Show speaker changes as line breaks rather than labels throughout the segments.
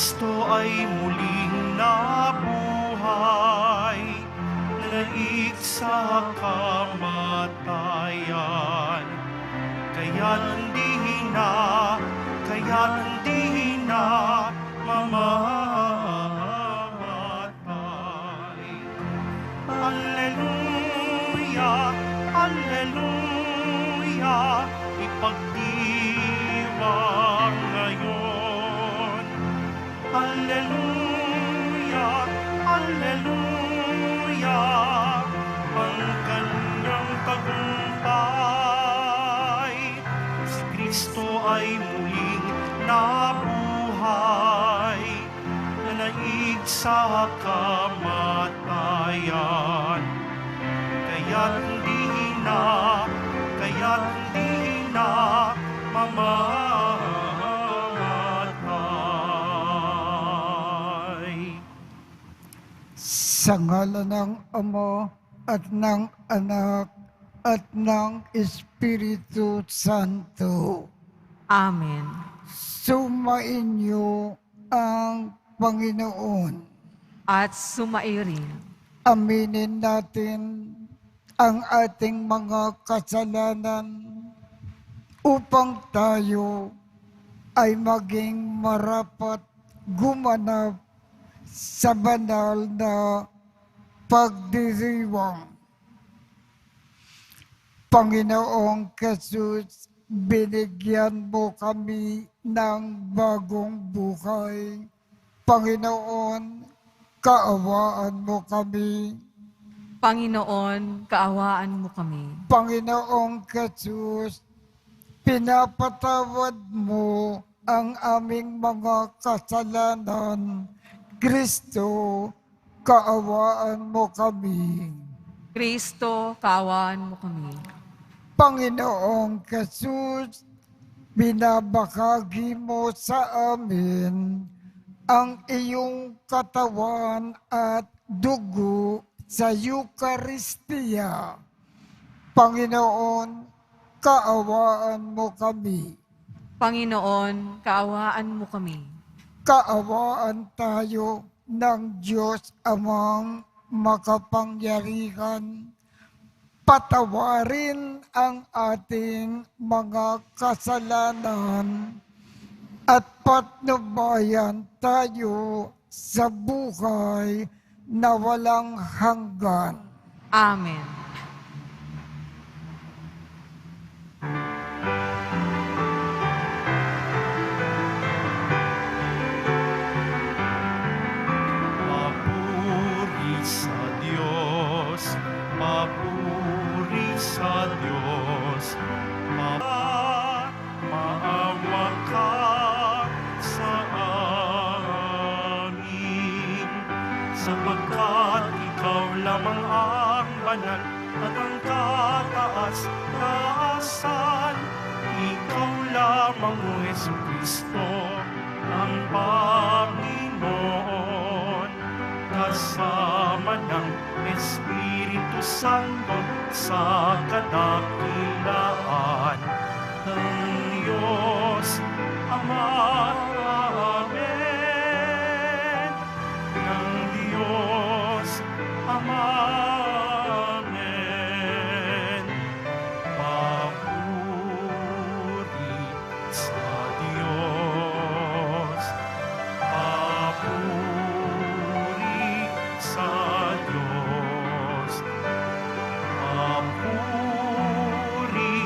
Kristo ay muling nabuhay, nalaig sa kamatayan. Kaya't hindi na mamamatay. Alleluia, alleluia, ipagdiwang ngayon. Alleluia, alleluia, ang kanyang tagumpay. Si Kristo ay muling nabuhay, nanaig sa kamatayan. Kaya't hindi na mamamatay.
Sa ngalan ng Ama at ng Anak at ng Espiritu Santo.
Amen.
Sumainyo ang Panginoon.
At sumairin.
Aminin natin ang ating mga kasalanan upang tayo ay maging marapat gumanap sa banal na pagdiriwang. Panginoong Jesus, binigyan mo kami ng bagong buhay. Panginoon, kaawaan mo kami.
Panginoon, kaawaan mo kami.
Panginoong Jesus, pinapatawad mo ang aming mga kasalanan. Kristo, kaawaan mo kami.
Kristo, kaawaan mo kami.
Panginoong Jesus, binabahagi mo sa amin ang iyong katawan at dugo sa Eucharistia. Panginoon, kaawaan mo kami.
Panginoon, kaawaan mo kami.
Kaawaan tayo ng Diyos Amang makapangyarihan. Patawarin ang ating mga kasalanan at patnubayan tayo sa buhay na walang hanggan.
Amen.
Papuri sa Diyos, papuri sa Diyos. Maawa ka sa amin, sapagkat ikaw lamang ang banal at ang kataas-taasan. Ikaw lamang, O Jesucristo, ang Panginoon, kasama ng Espiritu Santo sa kadakilaan ng Diyos Ama. Amen. Ng Diyos Ama. Amen. Papuri sa Diyos. Papuri sa Diyos. Papuri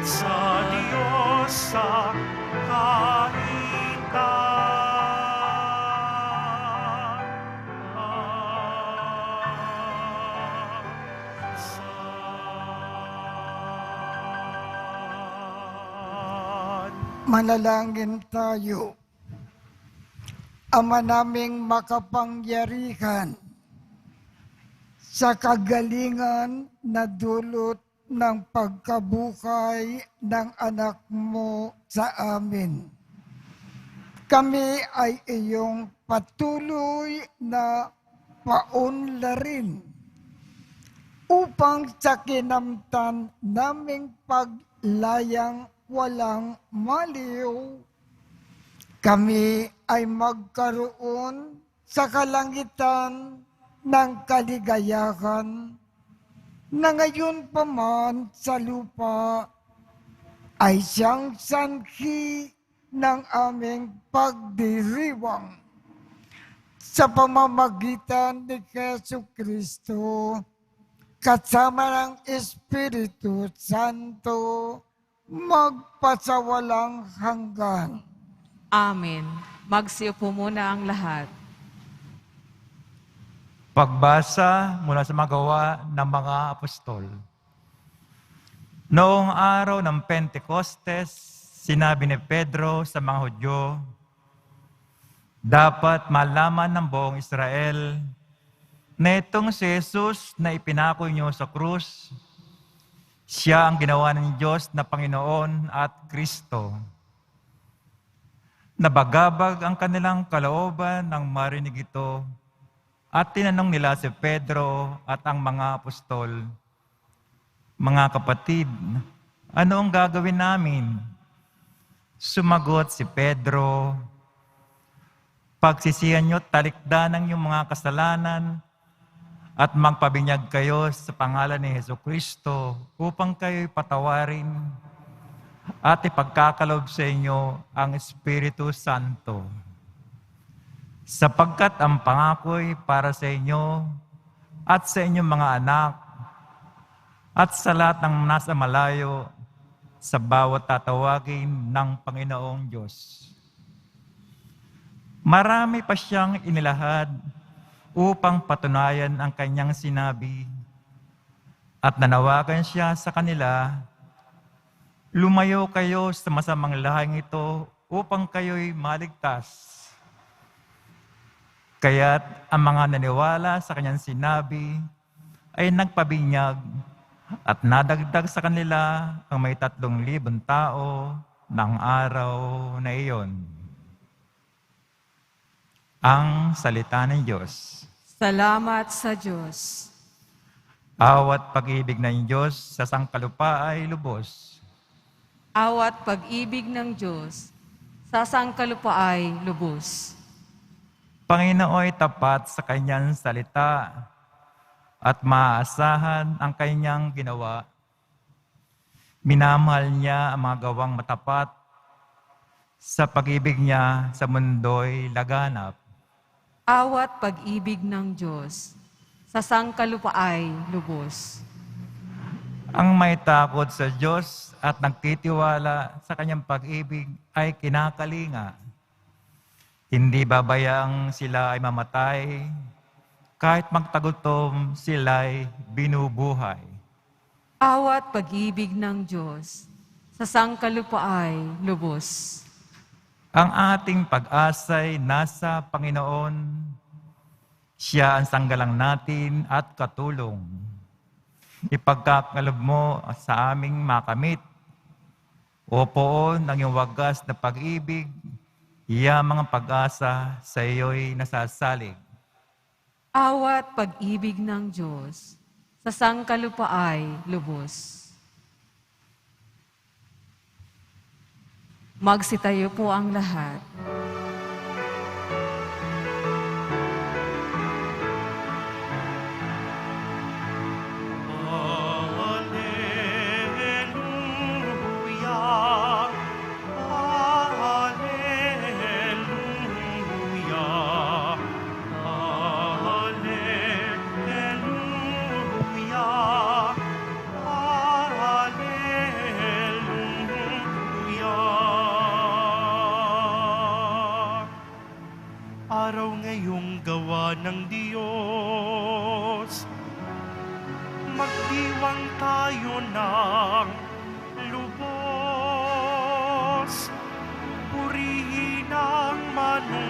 sa Diyos sa kahitasan.
Manalangin tayo. Ama naming makapangyarihan, sa kagalingan na dulot ng pagkabuhay ng anak mo sa amin. Kami ay iyong patuloy na paunlarin upang sa kinamtan naming paglayang walang maliw, kami ay magkaroon sa kalangitan ng kaligayahan na ngayon pa man sa lupa ay siyang sanhi ng aming pagdiriwang sa pamamagitan ni Jesucristo kasama ng Espiritu Santo magpasawalang hanggan.
Amen. Magsiupo muna ang lahat.
Pagbasa mula sa mga gawa ng mga apostol. Noong araw ng Pentecostes, sinabi ni Pedro sa mga Hudyo, dapat malaman ng buong Israel na itong si Jesus na ipinako niyo sa krus, siya ang ginawa ng Diyos na Panginoon at Kristo. Nabagabag ang kanilang kalooban nang marinig ito at tinanong nila si Pedro at ang mga apostol, mga kapatid, ano ang gagawin namin? Sumagot si Pedro, pagsisihan niyo talikdan ng iyong mga kasalanan at magpabinyag kayo sa pangalan ni Jesucristo upang kayo'y patawarin at ipagkakalob sa inyo ang Espiritu Santo. Sapagkat ang pangako'y para sa inyo at sa inyong mga anak at sa lahat ng nasa malayo sa bawat tatawagin ng Panginoong Diyos. Marami pa siyang inilahad upang patunayan ang kanyang sinabi at nanawagan siya sa kanila, lumayo kayo sa masamang lahing ito upang kayo'y maligtas. Kaya't ang mga naniwala sa kanyang sinabi ay nagpabinyag at nadagdag sa kanila ang may 3,000 tao ng araw na iyon. Ang salita ng Diyos.
Salamat sa Diyos.
Awat pag-ibig ng Diyos sa sangkalupa ay lubos.
Awat pag-ibig ng Diyos sa sangkalupa ay lubos.
Panginooy tapat sa kanyang salita at maaasahan ang kanyang ginawa. Minamahal niya ang mga gawang matapat sa pag-ibig niya sa mundo'y laganap.
Awat pag-ibig ng Diyos sa sangkalupa ay lubos.
Ang may takot sa Diyos at nagtitiwala sa kanyang pag-ibig ay kinakalinga. Hindi babayang sila ay mamatay, kahit magtagutom sila'y binubuhay.
Awat pag-ibig ng Diyos sa sangkalupa ay lubos.
Ang ating pag-asa'y nasa Panginoon. Siya ang sanggalang natin at katulong. Ipagkakalob mo sa aming makamit. O poon ang iyong wagas na pag-ibig, iya mga pag-asa sa iyo'y nasasalig.
Awat pag-ibig ng Diyos sa sangkalupa ay lubos. Magsitayo po ang lahat.
Hallelujah. Hallelujah. Hallelujah. Hallelujah. Araw ngayong gawa ng Diyos, magdiwang tayo ng lubos, purihin ang manunubos.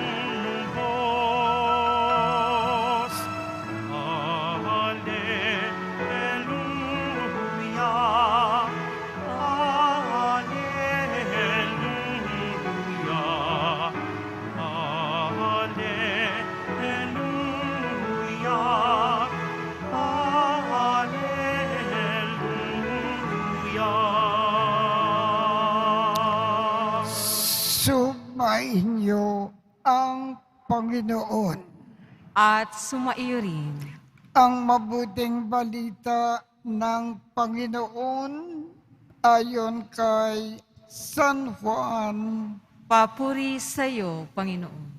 Hallelujah, hallelujah, hallelujah. Hallelujah.
Sumainyo ang Panginoon.
At sumaiyo rin.
Ang mabuting balita ng Panginoon ayon kay San Juan.
Papuri sa iyo, Panginoon.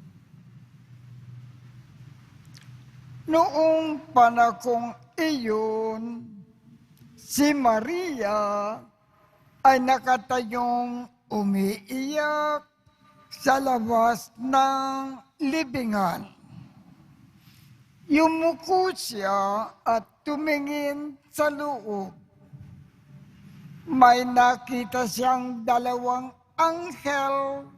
Noong panahong iyon, si Maria ay nakatayong umiiyak sa labas ng libingan. Yumuko siya at tumingin sa loob. May nakita siyang dalawang anghel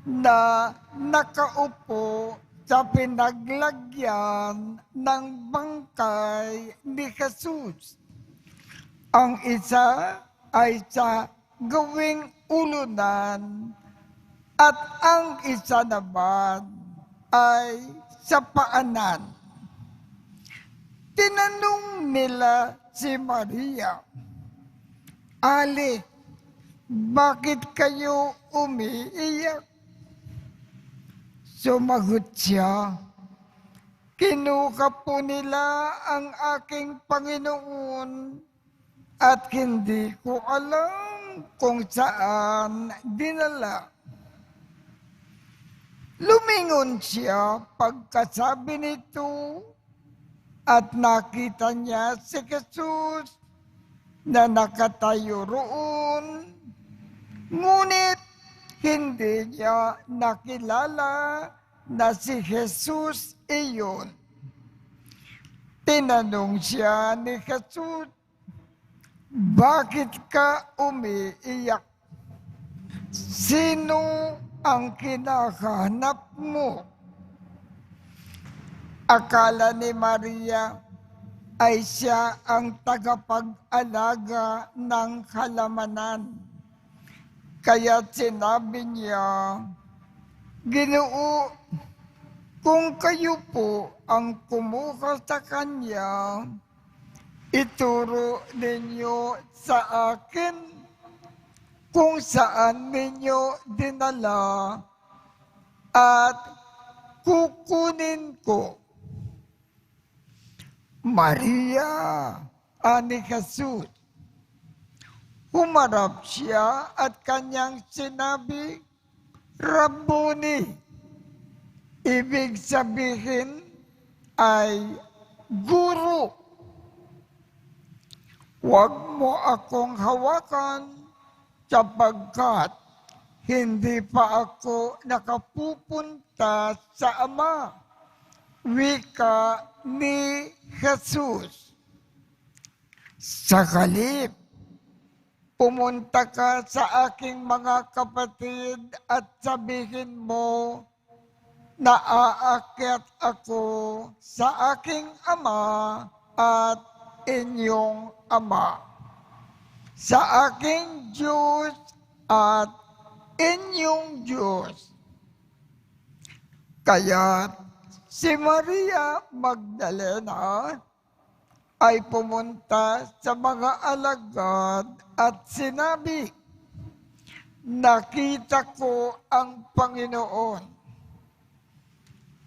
na nakaupo sa pinaglagyan ng bangkay ni Jesus. Ang isa ay sa gawing ulunan at ang isa naman ay sa paanan. Tinanong nila si Maria, "Ali, bakit kayo umiiyak?" Sumagot siya, "Kinuha po nila ang aking Panginoon at hindi ko alam kung saan dinala." Lumingon siya pagkasabi nito at nakita niya si Jesus na nakatayo roon. Ngunit hindi niya nakilala na si Jesus iyon. Tinanong siya ni Jesus, "Bakit ka umiiyak? Sino ang kinahanap mo?" Akala ni Maria ay siya ang tagapag-alaga ng halamanan. Kaya sinabi niya, "Ginoo, kung kayo po ang kumuha sa kanya, ituro ninyo sa akin kung saan ninyo dinala at kukunin ko." "Maria," ani Jesus. Humarap siya at kanyang sinabi, "Rabboni," ibig sabihin ay guro. "Huwag mo akong hawakan sapagkat hindi pa ako nakapupunta sa Ama," wika ni Jesus. "Sa halip, pumunta ka sa aking mga kapatid at sabihin mo na aakyat ako sa aking Ama at inyong Ama, sa aking Diyos at inyong Diyos." Kaya si Maria Magdalena ay pumunta sa mga alagad at sinabi, "Nakita ko ang Panginoon."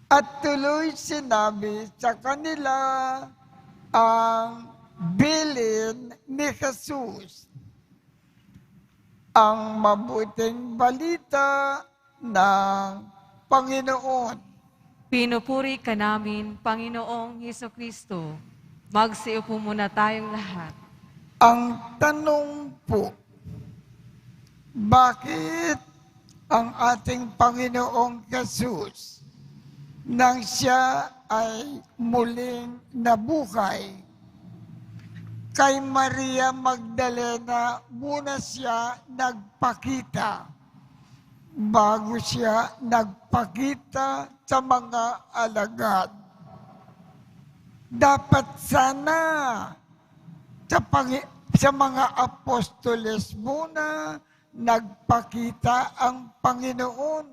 At tuloy sinabi sa kanila ang bilin ni Jesus, ang mabuting balita ng Panginoon.
Pinupuri ka namin, Panginoong Hesukristo. Magsiupo muna tayong lahat.
Ang tanong po, bakit ang ating Panginoong Jesus nang siya ay muling nabuhay, kay Maria Magdalena muna siya nagpakita bago siya nagpakita sa mga alagad? Dapat sana sa mga apostoles muna nagpakita ang Panginoon.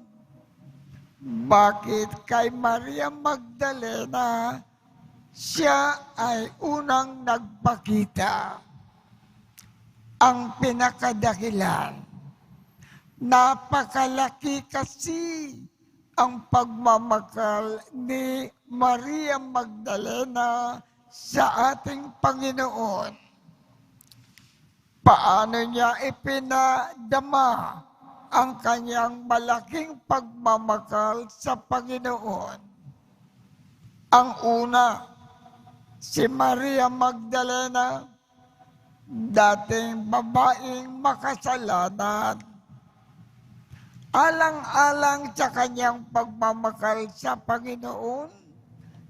Bakit kay Maria Magdalena siya ay unang nagpakita? Ang pinakadahilan, Napakalaki kasi ang pagmamahal ni Maria Magdalena sa ating Panginoon. Paano niya ipinadama ang kanyang malaking pagmamahal sa Panginoon? Ang una, si Maria Magdalena, dating babaeng makasalanan. Alang-alang sa kanyang pagmamahal sa Panginoon,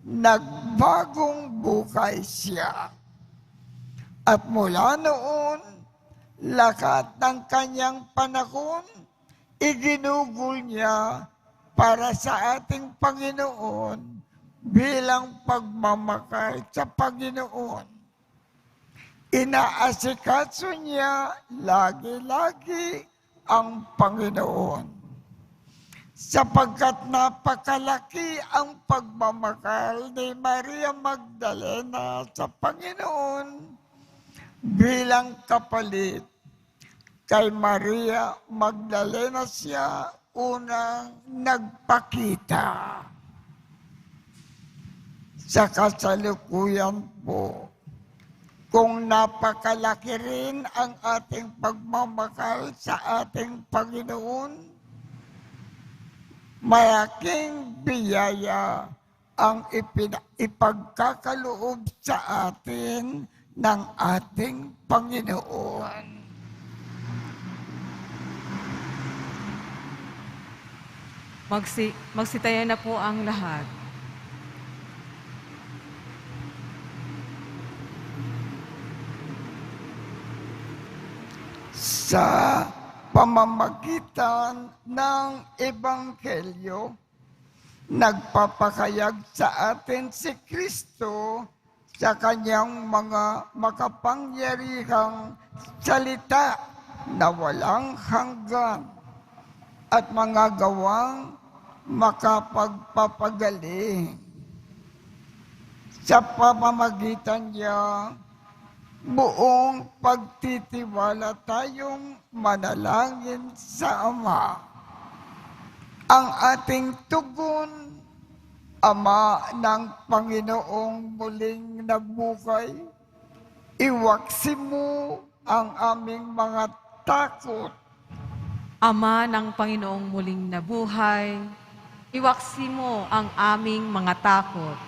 nagbagong buhay siya. At mula noon, lakat ng kanyang panahon, iginugol niya para sa ating Panginoon bilang pagmamahal sa Panginoon. Inaasikaso niya lagi-lagi ang Panginoon. Sapagkat napakalaki ang pagmamahal ni Maria Magdalena sa Panginoon bilang kapalit. Kay Maria Magdalena siya unang nagpakita. Sa kasalukuyan po, kung napakalaki rin ang ating pagmamahal sa ating Panginoon, malaking biyaya ang ipagkakaloob sa atin ng ating Panginoon.
Magsitayo na po ang lahat.
Sa pamamagitan ng Ebanghelyo, nagpapakayag sa atin si Kristo sa kanyang mga makapangyarihang salita na walang hanggan at mga gawang makapagpapagaling. Sa pamamagitan niya, buong pagtitiwala tayong manalangin sa Ama. Ang ating tugon, Ama ng Panginoong muling nabuhay, iwaksi mo ang aming mga takot.
Ama ng Panginoong muling nabuhay, iwaksi mo ang aming mga takot.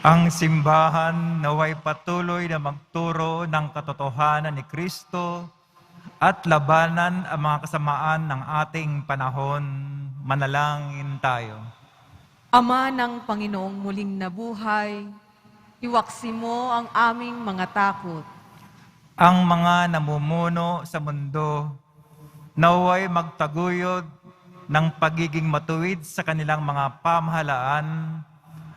Ang simbahan naway patuloy na magturo ng katotohanan ni Kristo at labanan ang mga kasamaan ng ating panahon. Manalangin tayo.
Ama ng Panginoong muling nabuhay, iwaksi mo ang aming mga takot.
Ang mga namumuno sa mundo naway magtaguyod ng pagiging matuwid sa kanilang mga pamahalaan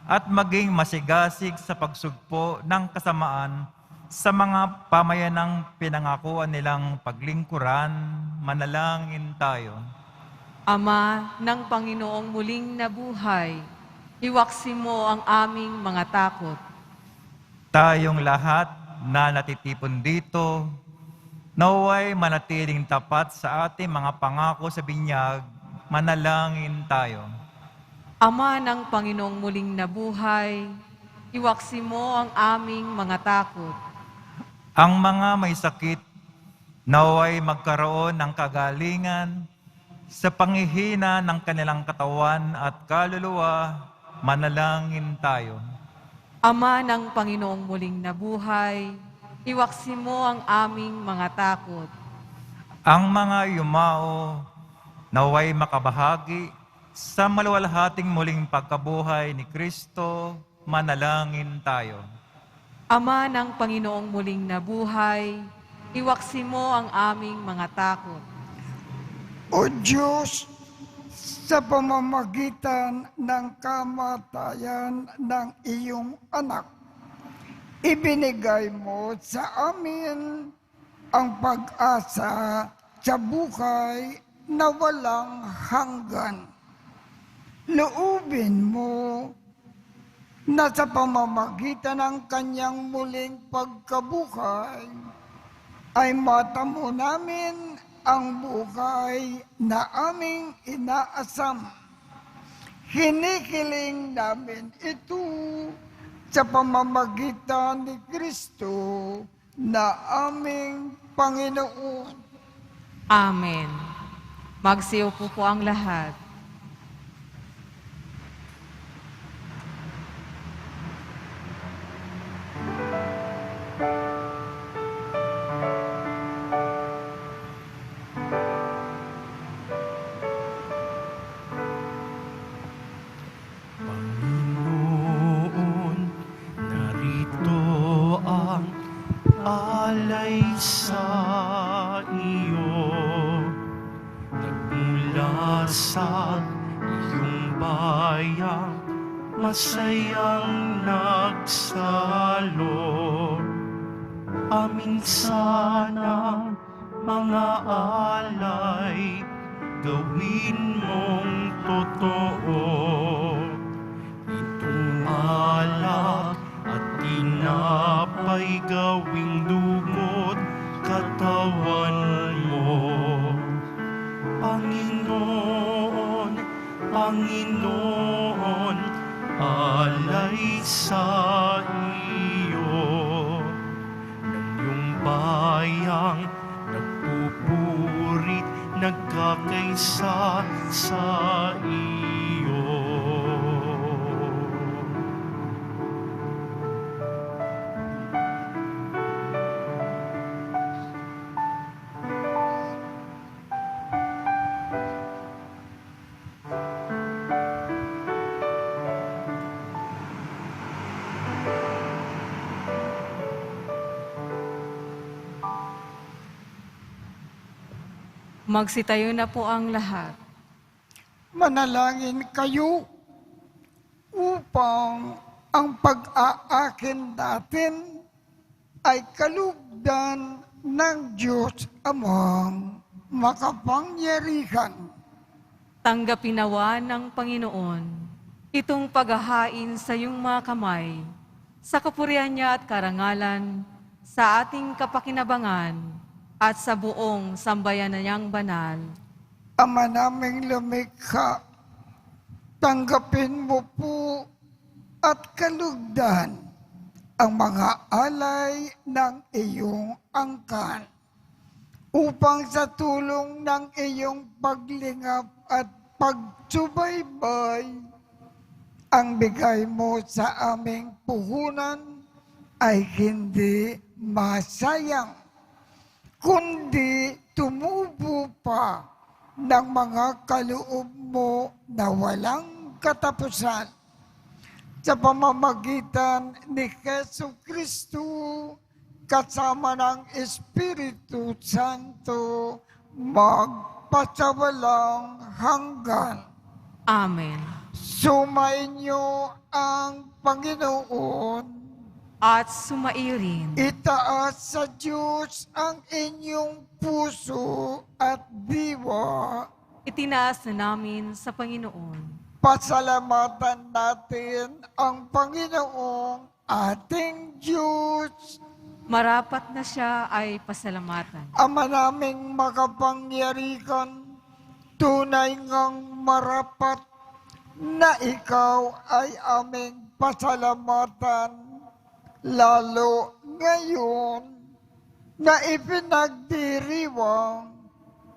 at maging masigasig sa pagsugpo ng kasamaan sa mga pamayanang pinangakuan nilang paglingkuran. Manalangin tayo.
Ama ng Panginoong muling nabuhay, iwaksi mo ang aming mga takot.
Tayong lahat na natitipon dito, naway manatiling tapat sa ating mga pangako sa binyag. Manalangin tayo.
Ama ng Panginoong muling nabuhay, iwaksi mo ang aming mga takot.
Ang mga may sakit, naway magkaroon ng kagalingan sa panghihina ng kanilang katawan at kaluluwa. Manalangin tayo.
Ama ng Panginoong muling nabuhay, iwaksi mo ang aming mga takot.
Ang mga yumao, naway makabahagi sa maluwalhating muling pagkabuhay ni Kristo. Manalangin tayo.
Ama ng Panginoong muling nabuhay, iwaksi mo ang aming mga takot.
O Diyos, sa pamamagitan ng kamatayan ng iyong anak, ibinigay mo sa amin ang pag-asa sa buhay na walang hanggan. Loobin mo na sa pamamagitan ng kanyang muling pagkabuhay ay matamo namin ang buhay na aming inaasam. Hinihiling namin ito sa pamamagitan ni Kristo na aming Panginoon.
Amen. Magsiupo po ang lahat.
Panginoon, narito ang alay sa iyo. Nagmula sa iyong bayang masayang nagsalo. Amin sana mga alay, gawin mong totoo. Itong alak at tinapay gawing lumot katawan mo. Panginoon, Panginoon, alay sa iyo. Ng iyong bayang nagpupurit, nagkakaisa sa iyo.
Magsitayo na po ang lahat.
Manalangin kayo upang ang pag-aakin natin ay kalugdan ng Diyos Amang makapangyarihan.
Tanggapin nawa ng Panginoon itong paghahain sa iyong mga kamay, sa kapurihan niya at karangalan, sa ating kapakinabangan, at sa buong sambayanan niyang banal.
Ama naming lumikha, tanggapin mo po at kalugdan ang mga alay ng iyong angkan upang sa tulong ng iyong paglingap at pagsubaybay, ang bigay mo sa aming puhunan ay hindi masayang, kundi tumubo pa ng mga kaloob mo na walang katapusan. Sa pamamagitan ni Jesu Kristo, kasama ng Espiritu Santo, magpasawalang hanggan.
Amen.
Sumainyo ang Panginoon.
At sumairin.
Itaas sa Diyos ang inyong puso at diwa.
Itinaas na namin sa Panginoon.
Pasalamatan natin ang Panginoong ating Diyos.
Marapat na siya ay pasalamatan.
Ama naming makapangyarihan, tunay ngang marapat na ikaw ay aming pasalamatan, lalo ngayon na ipinagdiriwang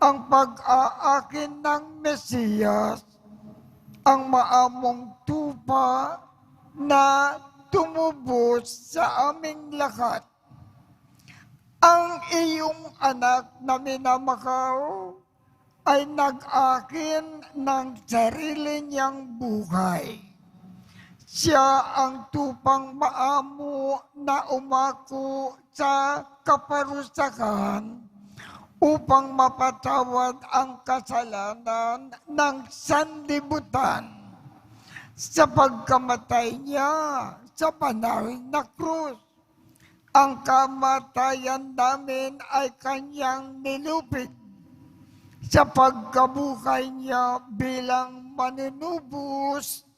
ang pag-aakin ng Mesiyas, ang maamong tupa na tumubos sa aming lahat. Ang iyong anak na minamakaw ay nag-akin ng sarili niyang buhay. Siya ang tupang maamo na umako sa kaparusahan upang mapatawad ang kasalanan ng sanlibutan. Sa pagkamatay niya sa banal na krus, ang kamatayan namin ay kanyang nilupit. Sa pagkabuhay niya bilang manunubos,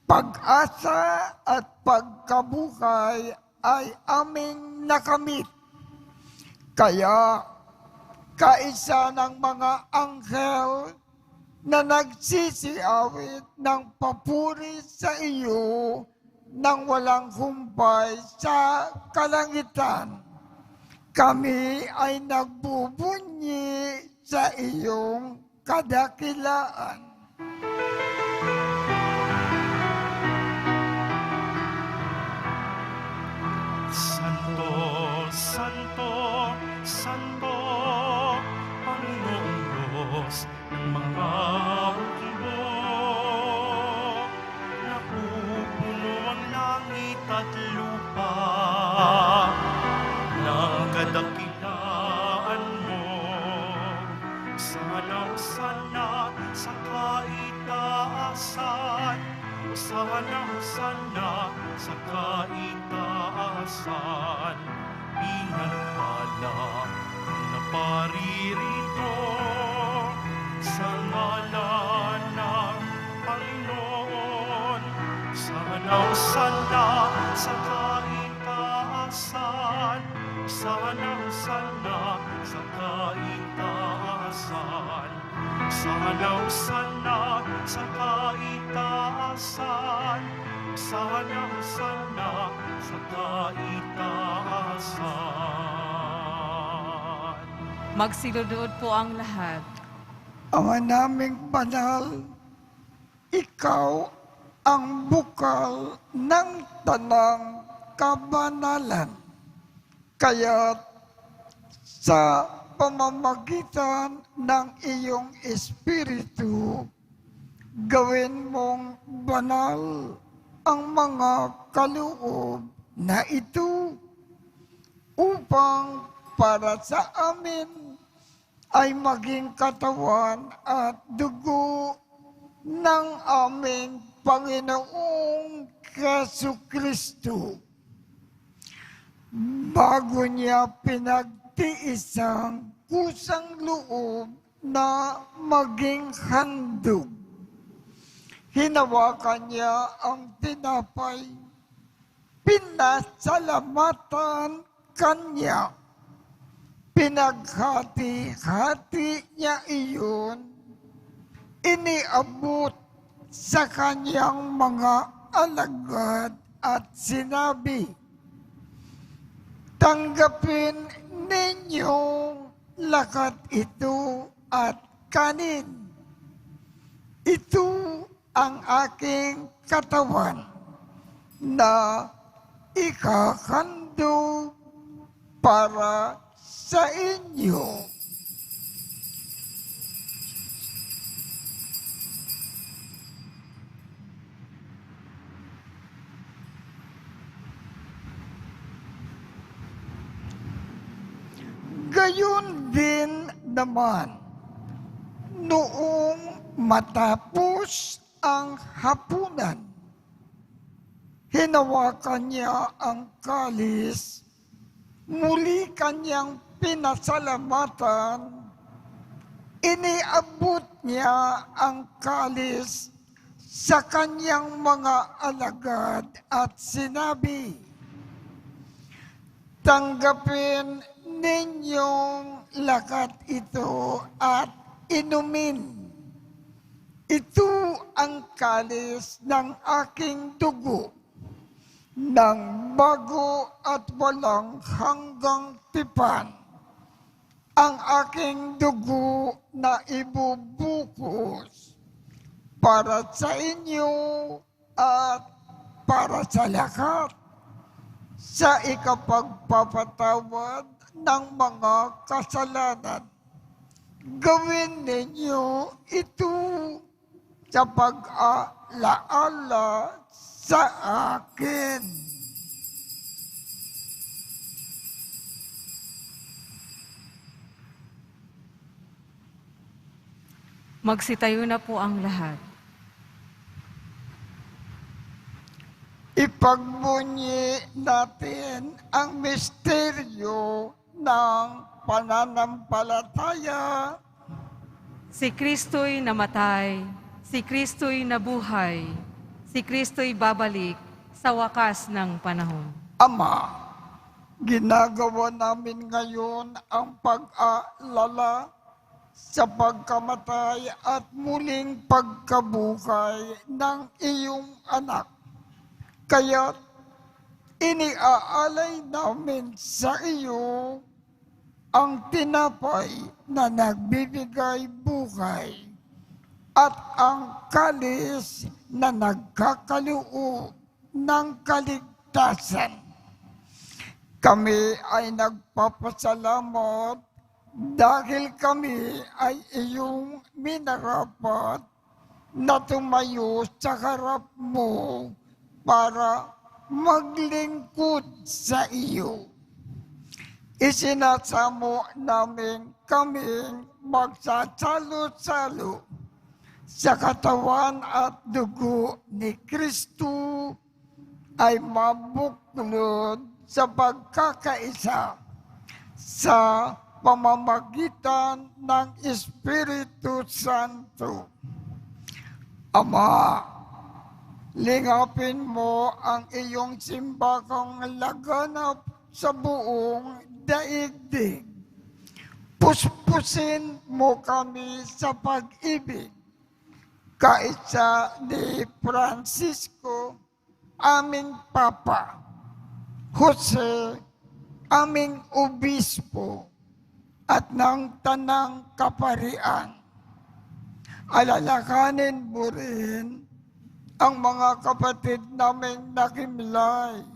pag-asa at pagkabuhay ay aming nakamit. Kaya kaisa ng mga anghel na nagsisiawit ng papuri sa iyo nang walang humpay sa kalangitan. Kami ay nagbubunyi sa iyong kadakilaan.
Santo, Santo, Santo, Panginoong Diyos ng mga hukbo. Napupuno ang langit at lupa ng kadakilaan mo. Sana sa kaitaasan, sana sa kaitaasan, pinagpala na paririto sa ngalan ng Panginoon. Sana sa kaitaasan, sana sa kaitaasan, sana sa kaitaasan, sana sa kaitaasan.
Magsilunod po ang lahat.
Ama naming banal, ikaw ang bukal ng tanang kabanalan. Kaya't sa pamamagitan ng iyong Espiritu, gawin mong banal ang mga kaloob na ito upang para sa amin ay maging katawan at dugo ng aming Panginoong Jesucristo. Bago niya pinagtiis ang kusang loob na maging handog, hinawakan niya ang tinapay, pinasalamatan kanya, pinaghati-hati niya iyon, iniabot sa kanyang mga alagad at sinabi, tanggapin ninyong lakat ito at kanin. Ito ang aking katawan na ikakando para sa inyo. Gayon din naman, noong matapos ang hapunan, hinawakan niya ang kalis, muli kanyang pinasalamatan, iniabot niya ang kalis sa kanyang mga alagad at sinabi, tanggapin ninyong lakat ito at inumin. Ito ang kalis ng aking dugo, ng bago at walang hanggang tipan. Ang aking dugo na ibubukos para sa inyo at para sa lahat, sa ikapagpapatawad ng mga kasalanan. Gawin ninyo ito sa pag-alaala sa akin.
Magsitayo na po ang lahat.
Ipagbunyi natin ang misteryo ng pananampalataya.
Si Kristo'y namatay, si Kristo'y nabuhay, si Kristo'y babalik sa wakas ng panahon.
Ama, ginagawa namin ngayon ang pag-aalala sa pagkamatay at muling pagkabuhay ng iyong anak. Kaya iniaalay namin sa iyo ang tinapay na nagbibigay buhay at ang kalis na nagkakaloob ng kaligtasan. Kami ay nagpapasalamat dahil kami ay iyong minarapat na tumayo sa harap mo para maglingkod sa iyo. Isinasamo namin kaming magsasalo-salo sa katawan at dugo ni Kristo ay mabuklod sa pagkakaisa sa pamamagitan ng Espiritu Santo. Ama, lingapin mo ang iyong simbakang laganap sa buong daigdig. Puspusin mo kami sa pag-ibig. Kaisa ni Francisco, aming Papa, Jose, aming Obispo, at ng Tanang Kaparian. Alalakanin mo rin ang mga kapatid naming nakimlay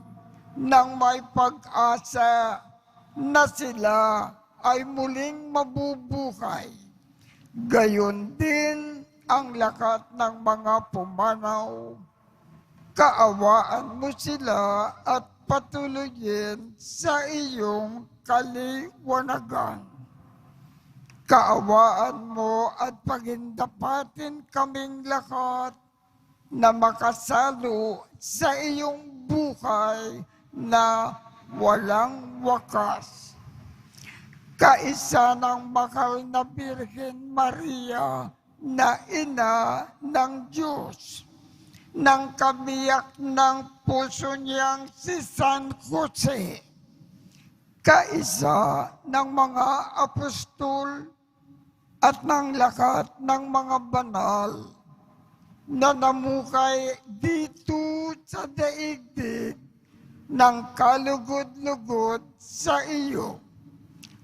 nang may pag-asa na sila ay muling mabubuhay. Gayon din ang lakat ng mga pumanaw. Kaawaan mo sila at patuloyin sa iyong kaliwanagan. Kaawaan mo at pagindapatin kaming lahat na makasalo sa iyong buhay na walang wakas. Kaisa ng mahal na Birhen Maria na ina ng Diyos, ng kabiyak ng puso niyang si San Jose, kaisa ng mga apostol at ng lahat ng mga banal na namukay dito sa daigdig ng kalugod-lugod sa iyo.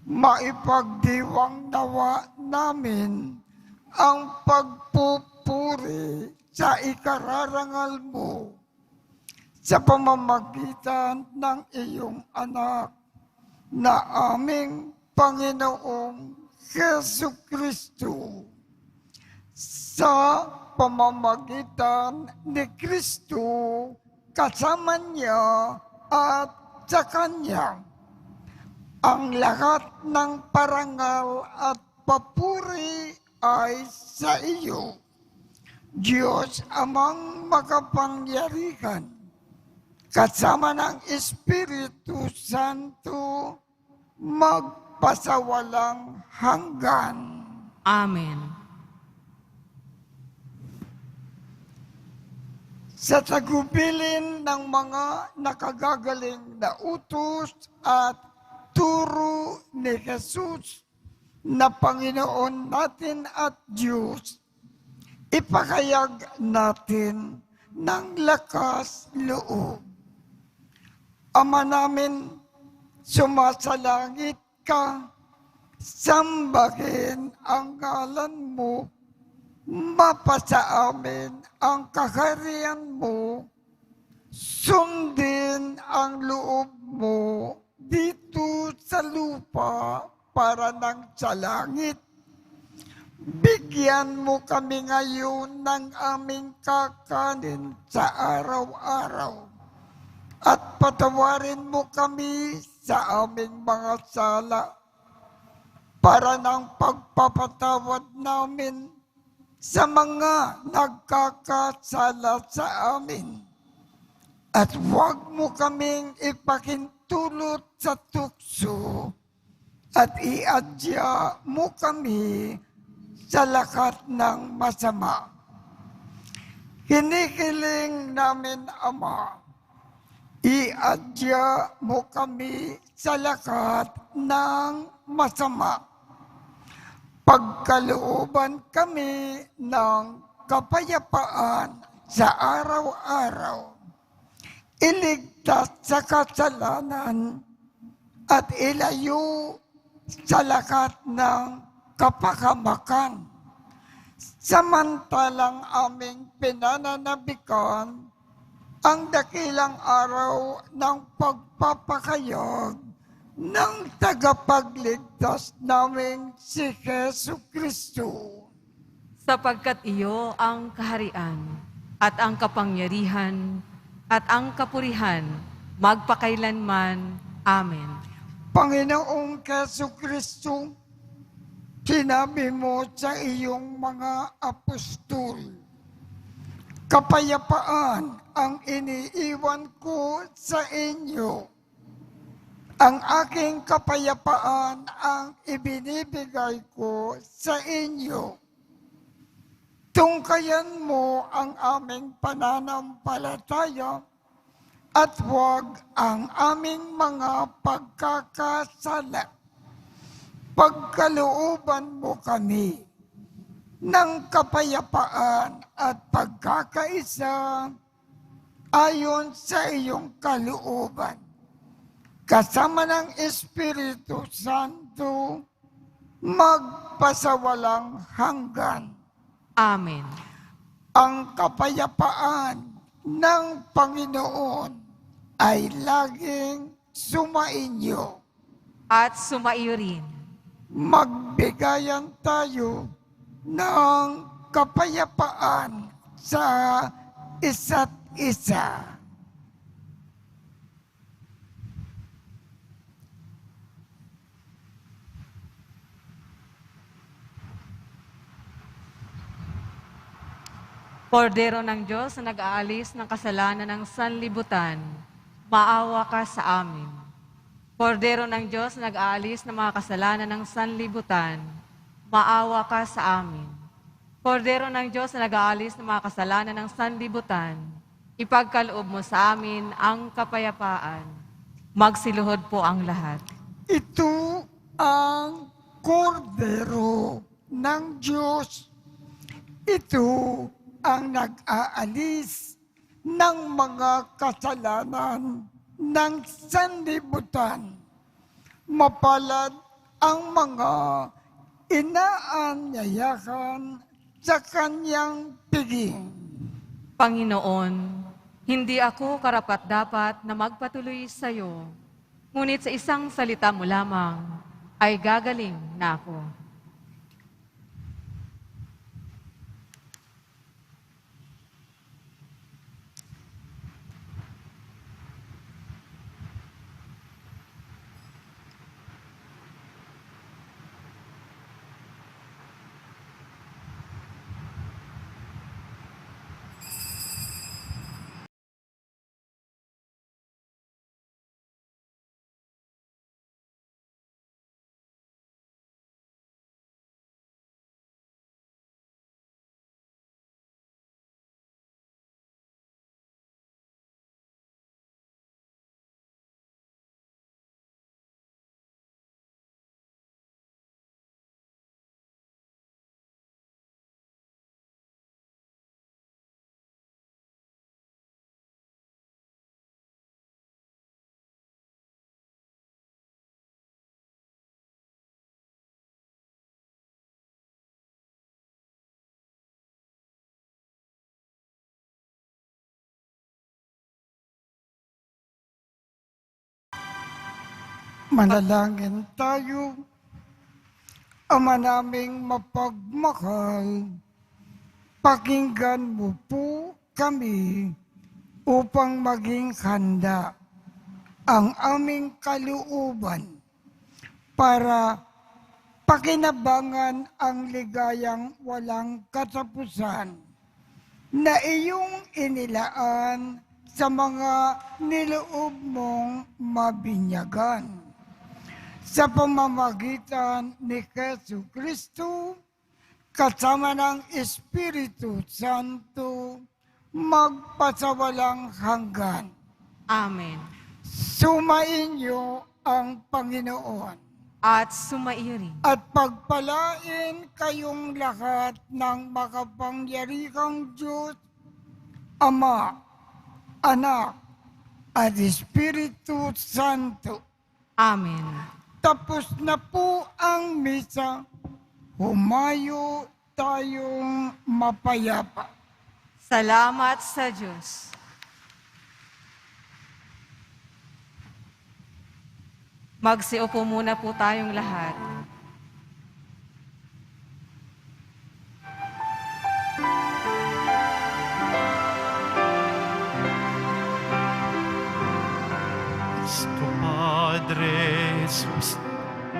Maipagdiwang nawa namin ang pagpupuri sa ikararangal mo sa pamamagitan ng iyong anak na aming Panginoong Jesucristo. Sa pamamagitan ni Kristo, kasama niya at sa Kanya, ang lahat ng parangal at papuri ay sa iyo, Diyos Amang makapangyarihan, kasama ng Espiritu Santo, magpasawalang hanggan.
Amen.
Sa tagubilin ng mga nakagagaling na utos at turo ni Jesus na Panginoon natin at Diyos, ipakayag natin ng lakas loob. Ama namin, sumasalangit ka, sambahin ang ngalan mo, mapasa amin ang kaharian mo, sundin ang loob mo dito sa lupa para nang sa langit. Bigyan mo kami ngayon ng aming kakanin sa araw-araw at patawarin mo kami sa aming mga sala para ng pagpapatawad namin sa mga nagkakasala sa amin. At huwag mo kaming ipakintulot sa tukso at iadya mo kami sa lahat ng masama. Hinihiling namin, Ama, Iadya mo kami sa lakat ng masama. Pagkalooban kami ng kapayapaan sa araw-araw. Iligtas sa kasalanan at ilayo sa lakat ng kapahamakan. Samantalang aming pinananabikan ang dakilang araw ng pagpapakayag ng tagapagligtas naming si Jesucristo.
Sapagkat iyo ang kaharian at ang kapangyarihan at ang kapurihan magpakailanman. Amen.
Panginoong Jesucristo, sinabi mo sa iyong mga apostol, kapayapaan ang iniiwan ko sa inyo. Ang aking kapayapaan ang ibinibigay ko sa inyo. Tungkayan mo ang aming pananampalataya at huwag ang aming mga pagkakasala. Pagkalooban mo kami ng kapayapaan at pagkakaisa ayon sa iyong kalooban. Kasama ng Espiritu Santo, magpasawalang hanggan.
Amen.
Ang kapayapaan ng Panginoon ay laging sumainyo.
At sumaiyo rin.
Magbigayan tayo ng kapayapaan sa isa't isa.
Kordero ng Diyos na nag-aalis ng kasalanan ng sanlibutan, maawa ka sa amin. Kordero ng Diyos na nag-aalis ng mga kasalanan ng sanlibutan, maawa ka sa amin. Kordero ng Diyos na nag-aalis ng mga kasalanan ng sanlibutan, ipagkaloob mo sa amin ang kapayapaan. Magsiluhod po ang lahat.
Ito ang kordero ng Diyos. Ito ang nag-aalis ng mga kasalanan ng sanlibutan. Mapalad ang mga inaanyayahan sa kanyang piging.
Panginoon, hindi ako karapat-dapat na magpatuloy sa iyo, ngunit sa isang salita mo lamang ay gagaling na ako.
Manalangin tayo. Ama naming mapagmahal, pakinggan mo po kami upang maging handa ang aming kalooban para pakinabangan ang ligayang walang katapusan na iyong inilaan sa mga niloob mong mabinyagan. Sa pamamagitan ni Jesucristo, kasama ng Espiritu Santo, magpasawalang hanggan.
Amen.
Sumainyo ang Panginoon
At sumaiyo rin.
at pagpalain kayong lahat ng makapangyarihang Diyos, Ama, Anak, at Espiritu Santo.
Amen.
Tapos na po ang misa, humayo tayong mapayapa.
Salamat sa Diyos. Magsiupo muna po tayong lahat.
Cristo Padre Jesus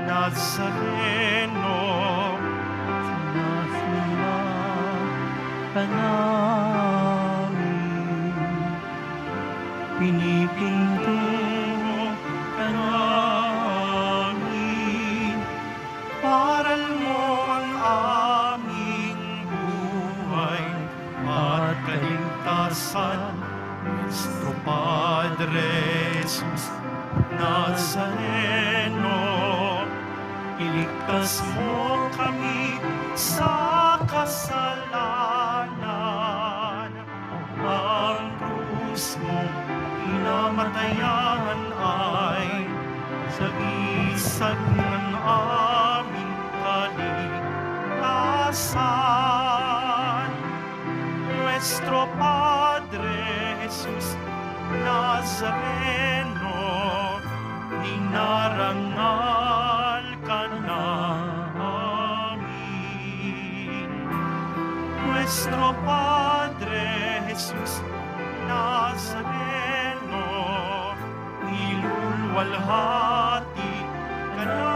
Nazareno,
Sinasamba ka namin, pinipinto ka namin,
paral mo ang aming buhay at kaligtasan. Cristo Padre Jesus Nazareno, iligtas mo kami sa kasalanan. Ang krus mo pinamatayan ay sagisag ng aming kaligtasan. Nuestro Padre Jesus Nazareno, inarangal ka namin. Nuestro Padre Jesus Nazareno, nilulwalhati ka namin.